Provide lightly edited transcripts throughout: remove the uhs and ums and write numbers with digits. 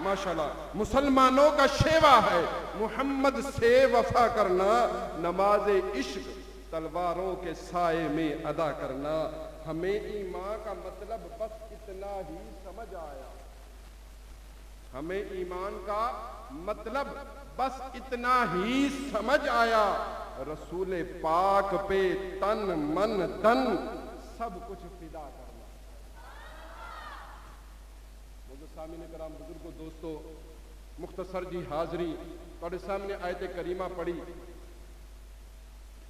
ماشاءاللہ مسلمانوں کا شیوا ہے محمد سے وفا کرنا، نماز عشق تلواروں کے سائے میں ادا کرنا. ہمیں ایمان کا مطلب بس اتنا ہی سمجھ آیا، ہمیں ایمان کا مطلب بس اتنا ہی سمجھ آیا. رسول پاک پہ تن من دن سب کچھ فدا کرنا. مجھے سامنے کرام بزرگوں دوستو مختصر جی حاضری تھوڑے سامنے آیت کریمہ پڑھی.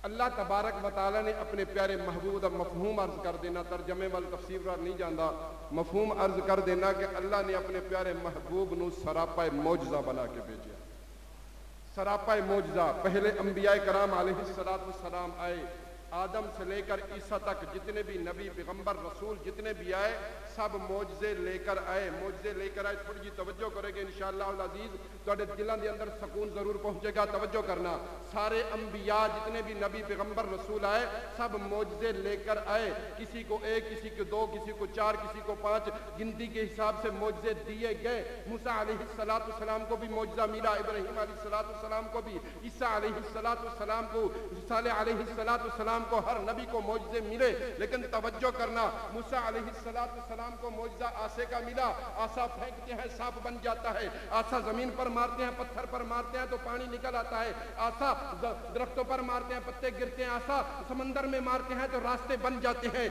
اللہ تبارک و تعالیٰ نے اپنے پیارے محبوب دا مفہوم عرض کر دینا، ترجمے وال تفسیر وال نہیں جاندا، مفہوم عرض کر دینا کہ اللہ نے اپنے پیارے محبوب نو سراپا معجزہ بنا کے بھیجا. سراپا معجزہ. پہلے انبیاء کرام علیہ السلام آئے، آدم سے لے کر عیسیٰ تک جتنے بھی نبی پیغمبر رسول جتنے بھی آئے سب معجزے لے کر آئے. معجزے لے کر آئے. تھوڑی جی توجہ کرے گے انشاءاللہ العزیز تواڈے دلاں دے اندر سکون ضرور پہنچے گا. توجہ کرنا. سارے انبیاء جتنے بھی نبی پیغمبر رسول آئے سب معجزے لے کر آئے. کسی کو ایک، کسی کو دو، کسی کو چار، کسی کو پانچ گنتی کے حساب سے معجزے دیے گئے. موسیٰ علیہ السلام کو بھی معجزہ ملا، ابراہیم علیہ السلام کو بھی، عیسیٰ علیہ السلام کو، صالح علیہ السلام کو، ہر نبی کو معجزے ملے. لیکن توجہ کرنا موسیٰ علیہ السلام کو معجزہ آسے کا ملا. آسا پھینکتے ہیں سانپ بن جاتا ہے. آسا زمین پر مارتے ہیں، پتھر پر مارتے ہیں تو پانی نکل آتا ہے. آسا درختوں پر مارتے ہیں پتے گرتے ہیں. آسا سمندر میں مارتے ہیں تو راستے بن جاتے ہیں.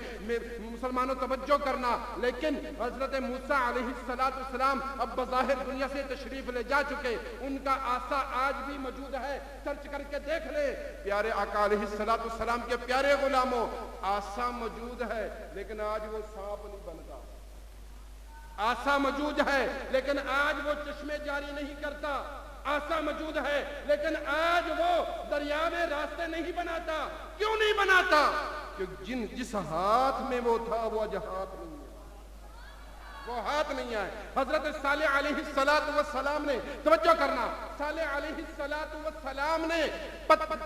مسلمانوں توجہ کرنا. لیکن حضرت موسیٰ علیہ السلام اب بظاہر دنیا سے تشریف لے جا چکے. ان کا آسا آج بھی موجود ہے، سرچ کر کے دیکھ لے. پیارے آقا علیہ السلام کے پیارے غلاموں آسا موجود ہے لیکن آج وہ سانپ نہیں بنتا. آسا موجود ہے لیکن آج وہ چشمے جاری نہیں کرتا. آسا موجود ہے لیکن آج وہ دریا میں راستے نہیں بناتا. کیوں نہیں بناتا؟ کہ جس ہاتھ میں وہ تھا وہ آج ہاتھ نہیں ہے، وہ ہاتھ نہیں آئے. حضرت صالح علیہ السلام نے توجہ کرنا، صالح علیہ السلام نے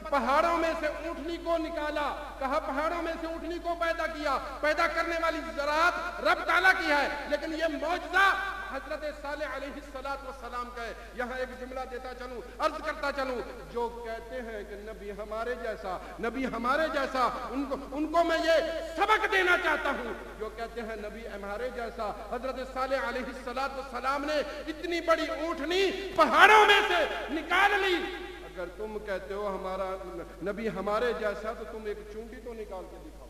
پہاڑوں میں سے اونٹنی کو نکالا. کہا پہاڑوں میں سے اونٹنی کو پیدا کیا. پیدا کرنے والی ذرات رب تعالیٰ کی ہے، لیکن یہ معجزہ حضرت صالح علیہ السلام کا ہے. یہاں ایک جملہ دیتا چلوں، عرض کرتا چلوں. جو کہتے ہیں کہ نبی ہمارے جیسا، نبی ہمارے جیسا، ان کو میں یہ سبق دینا چاہتا ہوں. جو کہتے ہیں نبی ہمارے جیسا، حضرت صالح علیہ السلام نے اتنی بڑی اونٹنی پہاڑوں میں سے نکال لی. اگر تم کہتے ہو ہمارا نبی ہمارے جیسا تو تم ایک چونٹی تو نکال کے دکھاؤ.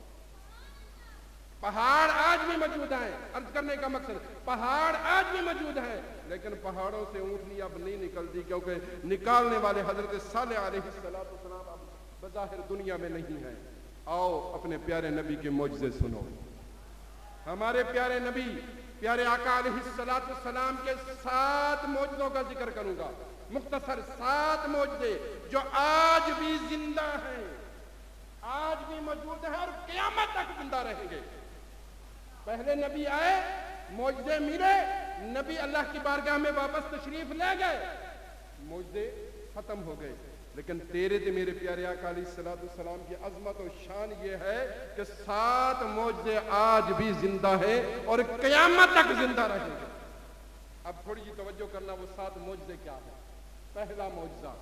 پہاڑ آج بھی موجود ہیں. عرض کرنے کا مقصد پہاڑ آج بھی موجود ہیں لیکن پہاڑوں سے اونٹنی اب نہیں نکلتی کیونکہ نکالنے والے حضرت صالح علیہ السلام اب بظاہر دنیا میں نہیں ہیں. آؤ اپنے پیارے نبی کے معجزے سنو. ہمارے پیارے نبی پیارے آقا علیہ السلام کے 7 معجزوں کا ذکر کروں گا. مختصر 7 معجزے جو آج بھی زندہ ہیں، آج بھی موجود ہیں اور قیامت تک زندہ رہیں گے. پہلے نبی آئے، معجزے ملے، نبی اللہ کی بارگاہ میں واپس تشریف لے گئے، معجزے ختم ہو گئے. لیکن تیرے تے میرے پیارے آقا علیہ السلام کی عظمت و شان یہ ہے کہ 7 معجزے آج بھی زندہ ہیں اور قیامت تک زندہ رہیں گے. اب تھوڑی جی توجہ کرنا، وہ 7 معجزے کیا ہیں. پہلا معجزہ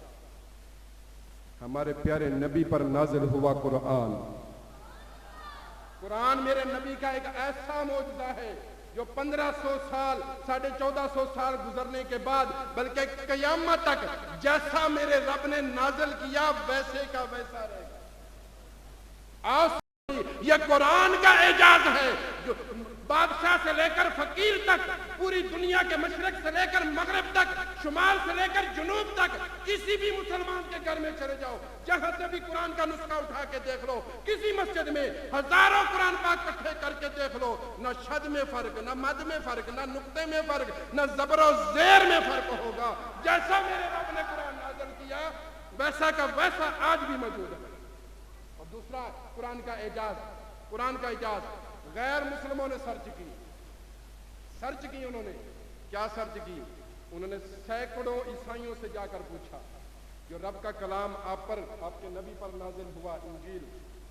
ہمارے پیارے نبی پر نازل ہوا قرآن. قرآن میرے نبی کا ایک ایسا معجزہ ہے جو 1500 سال 1450 سال گزرنے کے بعد بلکہ قیامت تک جیسا میرے رب نے نازل کیا ویسے کا ویسا رہے گا. یہ قرآن کا اعجاز ہے جو بادشاہ سے لے کر فقیر تک، پوری دنیا کے مشرق سے لے کر مغرب تک، شمال سے لے کر جنوب تک، کسی بھی مسلمان کے گھر میں چلے جاؤ، جہاں سے بھی قرآن کا نسخہ اٹھا کے دیکھ لو. کسی مسجد میں ہزاروں قرآن پاک اکٹھے کر کے دیکھ لو، نہ شد میں فرق، نہ مد میں فرق، نہ نقطے میں فرق، نہ زبر و زیر میں فرق ہوگا. جیسا میرے رب نے قرآن نازل کیا ویسا کا ویسا آج بھی موجود ہے. اور دوسرا قرآن کا اعجاز، قرآن کا اعجاز غیر مسلموں نے سرچ کی. انہوں نے کیا سرچ کی؟ انہوں نے سینکڑوں عیسائیوں سے جا کر پوچھا جو رب کا کلام آپ پر، آپ کے نبی پر نازل ہوا انجیل،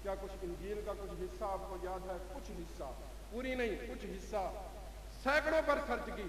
کیا کچھ انجیل کا کچھ حصہ آپ کو یاد ہے؟ کچھ حصہ، پوری نہیں، کچھ حصہ. سینکڑوں پر سرچ کی.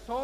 100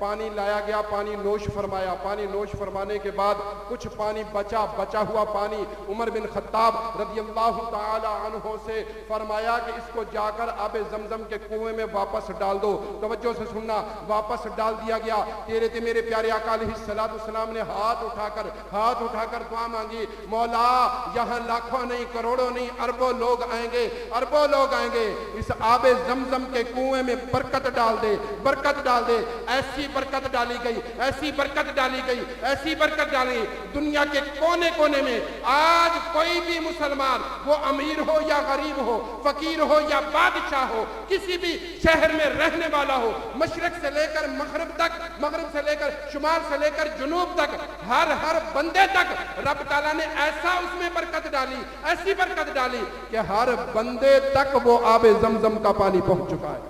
پانی لایا گیا، پانی نوش فرمایا، پانی نوش فرمانے کے بعد کچھ پانی بچا ہوا پانی عمر بن خطاب رضی اللہ تعالی عنہ سے فرمایا کہ اس کو جا کر آب زمزم کے کنویں میں واپس ڈال دو۔ توجہ سے سننا، واپس ڈال دیا گیا۔ تیرے تے میرے پیارے آقا علیہ السلام نے ہاتھ اٹھا کر دعا مانگی، مولا یہاں لاکھوں نہیں، کروڑوں نہیں، اربوں لوگ آئیں گے، اس آب زمزم کے کنویں میں برکت ڈال دے۔ ایسی برکت ڈالی گئی دنیا کے کونے میں۔ آج کوئی بھی مسلمان، وہ امیر ہو یا غریب ہو، فقیر ہو یا بادشاہ ہو، کسی بھی شہر میں رہنے والا ہو، مشرق سے لے کر مغرب تک، مغرب سے لے کر شمال سے لے کر جنوب تک، ہر بندے تک رب تعالیٰ نے ایسا اس میں برکت ڈالی، ایسی برکت ڈالی کہ ہر بندے تک وہ آب زمزم کا پانی پہنچ چکا ہے۔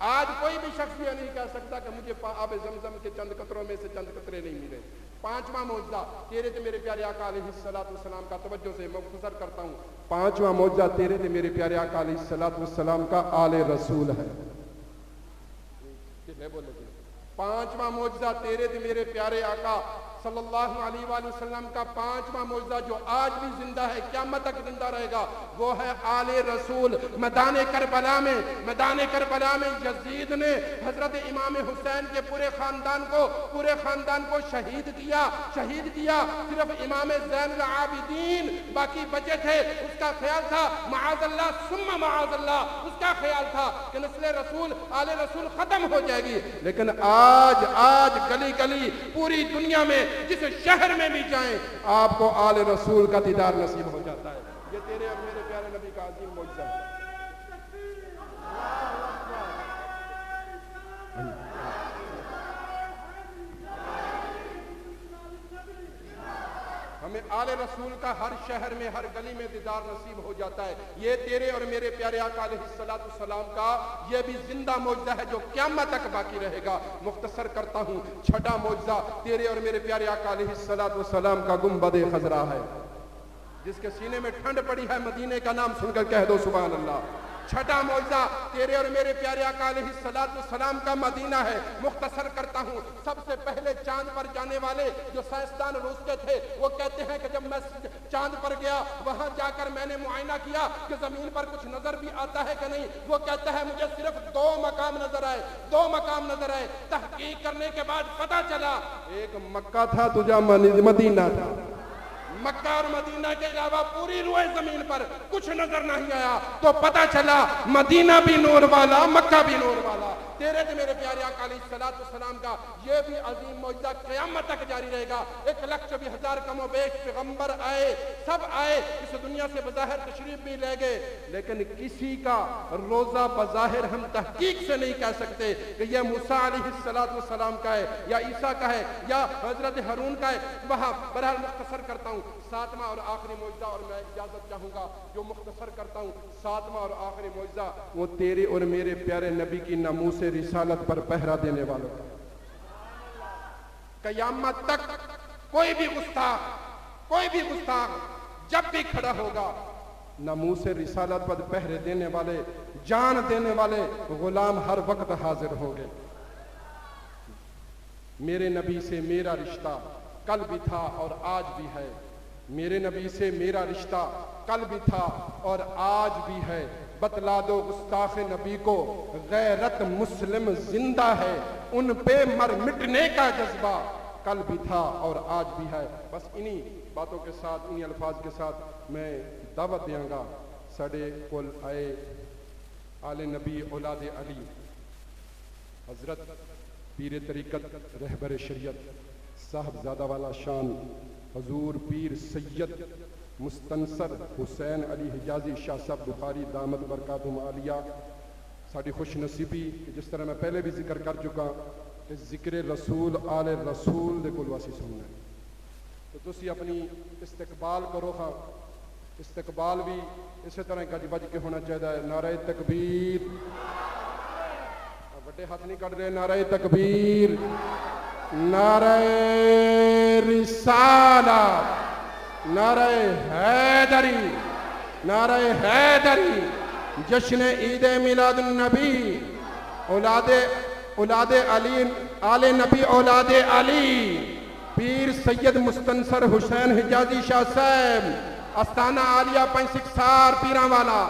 آج کوئی بھی شخص یہ نہیں کہہ سکتا کہ مجھے آب زمزم کے چند قطروں میں سے چند قطرے نہیں ملے۔ پانچواں معجزہ تیرے تے میرے پیارے آقا علیہ السلام کا، توجہ سے مختصر کرتا ہوں، پانچواں معجزہ تیرے تے میرے پیارے آقا علیہ السلام کا آل رسول ہے۔ پانچواں معجزہ تیرے تے میرے پیارے آقا صلی اللہ علیہ وآلہ وسلم کا پانچواں معجزہ جو آج بھی زندہ ہے، قیامت تک زندہ رہے گا، وہ ہے آل رسول۔ میدان کربلا میں یزید نے حضرت امام حسین کے پورے خاندان کو شہید کیا۔ صرف امام زین العابدین باقی بچے تھے۔ اس کا خیال تھا معاذ اللہ ثم معاذ اللہ، اس کا خیال تھا کہ نسل رسول، آل رسول ختم ہو جائے گی۔ لیکن آج گلی پوری دنیا میں جس شہر میں بھی جائیں آپ کو آل رسول کا دیدار نصیب ہو جاتا ہے۔ یہ تیرے اور میرے پیارے نبی کا عظیم معجزہ ہے۔ ہمیں آل رسول کا ہر شہر میں، ہر گلی میں دیدار نصیب ہو جاتا ہے۔ یہ تیرے اور میرے پیارے آقا علیہ السلام کا یہ بھی زندہ معجزہ ہے جو قیامت تک باقی رہے گا۔ مختصر کرتا ہوں، چھٹا معجزہ تیرے اور میرے پیارے آقا علیہ السلام کا گنبد خضرا ہے، جس کے سینے میں ٹھنڈ پڑی ہے، مدینے کا نام سن کر کہہ دو سبحان اللہ۔ چھٹا معجزہ تیرے اور میرے پیارے آقا علیہ السلام کا مدینہ ہے۔ مختصر کرتا ہوں، سب سے پہلے چاند پر جانے والے جو سائنسدان روس کے تھے، وہ کہتے ہیں کہ جب میں چاند پر گیا، وہاں جا کر میں نے معائنہ کیا کہ زمین پر کچھ نظر بھی آتا ہے کہ نہیں۔ وہ کہتا ہے مجھے صرف دو مقام نظر آئے۔ تحقیق کرنے کے بعد پتہ چلا ایک مکہ تھا، دوسرا مدینہ تھا۔ مکہ اور مدینہ کے علاوہ پوری روئے زمین پر کچھ نظر نہیں آیا، تو پتہ چلا مدینہ بھی نور والا، مکہ بھی نور والا۔ تیرے تے میرے پیارے آقا علیہ السلام کا یہ بھی عظیم معجزہ قیامت تک جاری رہے گا۔ 1,24,000 کم و بیش پیغمبر آئے، سب آئے، اس دنیا سے بظاہر تشریف بھی لے گئے، لیکن کسی کا روزہ بظاہر ہم تحقیق سے نہیں کہہ سکتے کہ یہ موسیٰ علیہ السلام کا ہے یا عیسیٰ کا ہے یا حضرت ہارون کا ہے۔ وہاں بہرحال مختصر کرتا ہوں، ساتواں اور آخری معجزہ، اور میں اجازت چاہوں گا جو مختصر کرتا ہوں، ساتواں اور آخری معجزہ وہ تیرے اور میرے پیارے نبی کی ناموس رسالت پر پہرا دینے والوں کا۔ قیامت تک کوئی بھی گستاخ جب بھی کھڑا ہوگا، ناموس رسالت پر پہرے دینے والے، جان دینے والے غلام ہر وقت حاضر ہوں گے۔ میرے نبی سے میرا رشتہ کل بھی تھا اور آج بھی ہے، میرے نبی سے میرا رشتہ کل بھی تھا اور آج بھی ہے۔ بتلا دو گستاخ نبی کو غیرت مسلم زندہ ہے، ان پہ مر مٹنے کا جذبہ کل بھی تھا اور آج بھی ہے۔ بس انہی باتوں کے ساتھ، انہی الفاظ کے ساتھ میں دعوت دیاں گا ساڑے کول آئے آل نبی اولاد علی، حضرت پیر طریقت رہبر شریعت صاحبزادہ والا شان حضور پیر سید مستنصر حسین علی حجازی شاہ صاحب بخاری دامت برکاتہم عالیہ، ساڑی خوش نصیبی جس طرح میں پہلے بھی ذکر کر چکا کہ ذکر رسول آل رسول دے کول واسی سننا ہے، تو تسی اپنی استقبال کرو، خواہ استقبال بھی اسی طرح گج بج کے ہونا چاہیے۔ نعرہ تکبیر، بڑے ہاتھ نہیں کر رہے، نعرہ تکبیر، نعرہ رسالہ، نعرہ حیدری، نعرہ حیدری، جشن عید میلاد النبی، اولاد اولاد علی آل نبی اولاد علی پیر سید مستنصر حسین حجازی شاہ صاحب استانہ عالیہ 5 سار پیراں والا